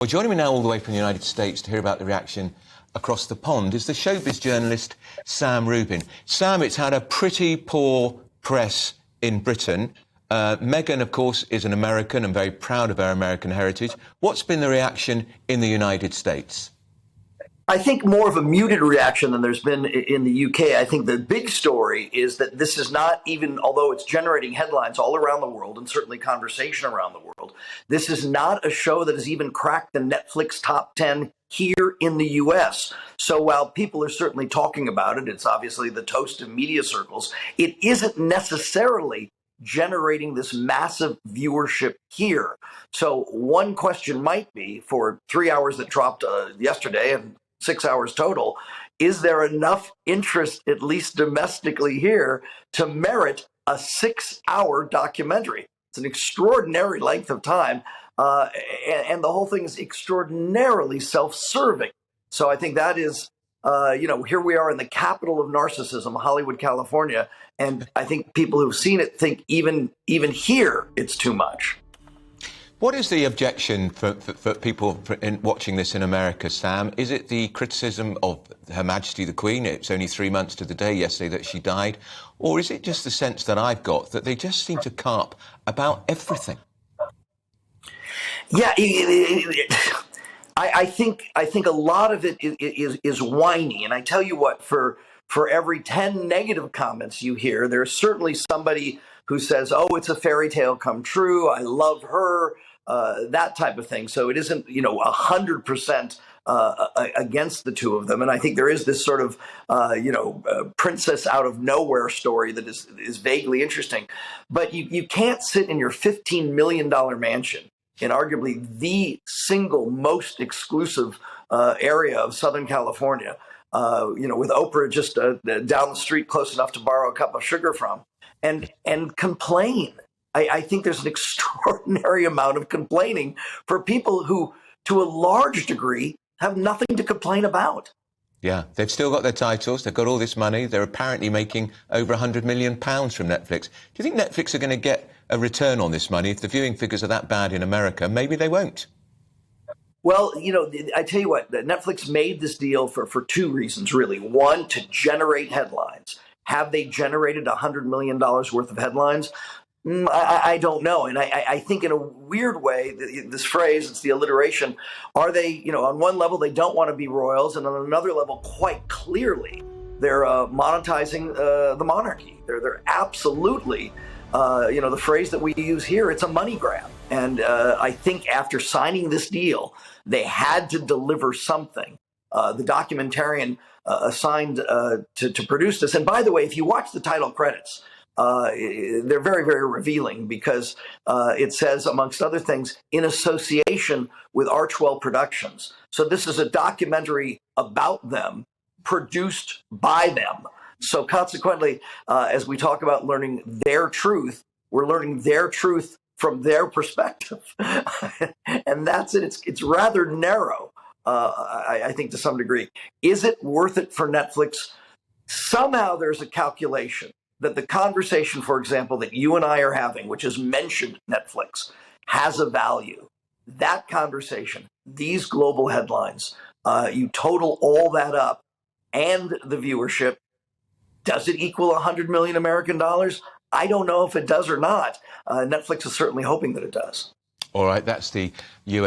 Well, joining me now all the way from the United States to hear about the reaction across the pond is the showbiz journalist Sam Rubin. Sam, it's had a pretty poor press in Britain. Meghan, of course, is an American and very proud of her American heritage. What's been the reaction in the United States? I think more of a muted reaction than there's been in the UK. I think the big story is that this is not even, although it's generating headlines all around the world and certainly conversation around the world, this is not a show that has even cracked the Netflix top 10 here in the US. So while people are certainly talking about it, it's obviously the toast of media circles, it isn't necessarily generating this massive viewership here. So one question might be, for 3 hours that dropped yesterday and 6 hours total, is there enough interest, at least domestically here, to merit a 6-hour documentary? It's an extraordinary length of time, and the whole thing is extraordinarily self-serving. So I think that is, here we are in the capital of narcissism, Hollywood, California, and I think people who've seen it think even here it's too much. What is the objection for people watching this in America, Sam? Is it the criticism of Her Majesty the Queen? It's only 3 months to the day yesterday that she died. Or is it just the sense that I've got that they just seem to carp about everything? Yeah, I think a lot of it is whiny. And I tell you what, for every 10 negative comments you hear, there's certainly somebody who says, oh, it's a fairy tale come true, I love her, that type of thing. So it isn't, 100% against the two of them. And I think there is this sort of, princess out of nowhere story that is vaguely interesting. But you can't sit in your $15 million mansion in arguably the single most exclusive area of Southern California, with Oprah just down the street close enough to borrow a cup of sugar from, and complain. I think there's an extraordinary amount of complaining for people who, to a large degree, have nothing to complain about. Yeah, they've still got their titles, they've got all this money, they're apparently making over £100 million from Netflix. Do you think Netflix are going to get a return on this money? If the viewing figures are that bad in America, maybe they won't. Well, I tell you what, Netflix made this deal for two reasons, really. One, to generate headlines. Have they generated $100 million worth of headlines? I don't know. And I think in a weird way, this phrase, it's the alliteration, are they, on one level, they don't want to be royals, and on another level, quite clearly, they're monetizing the monarchy. They're absolutely, the phrase that we use here, it's a money grab. And I think after signing this deal, they had to deliver something. The documentarian assigned to produce this. And by the way, if you watch the title credits, they're very, very revealing, because it says, amongst other things, in association with Archwell Productions. So this is a documentary about them, produced by them. So consequently, as we talk about learning their truth, we're learning their truth from their perspective. And that's it. It's rather narrow, I think, to some degree. Is it worth it for Netflix? Somehow there's a calculation that the conversation, for example, that you and I are having, which has mentioned Netflix, has a value. That conversation, these global headlines, you total all that up and the viewership, does it equal 100 million American dollars? I don't know if it does or not. Netflix is certainly hoping that it does. All right, that's the US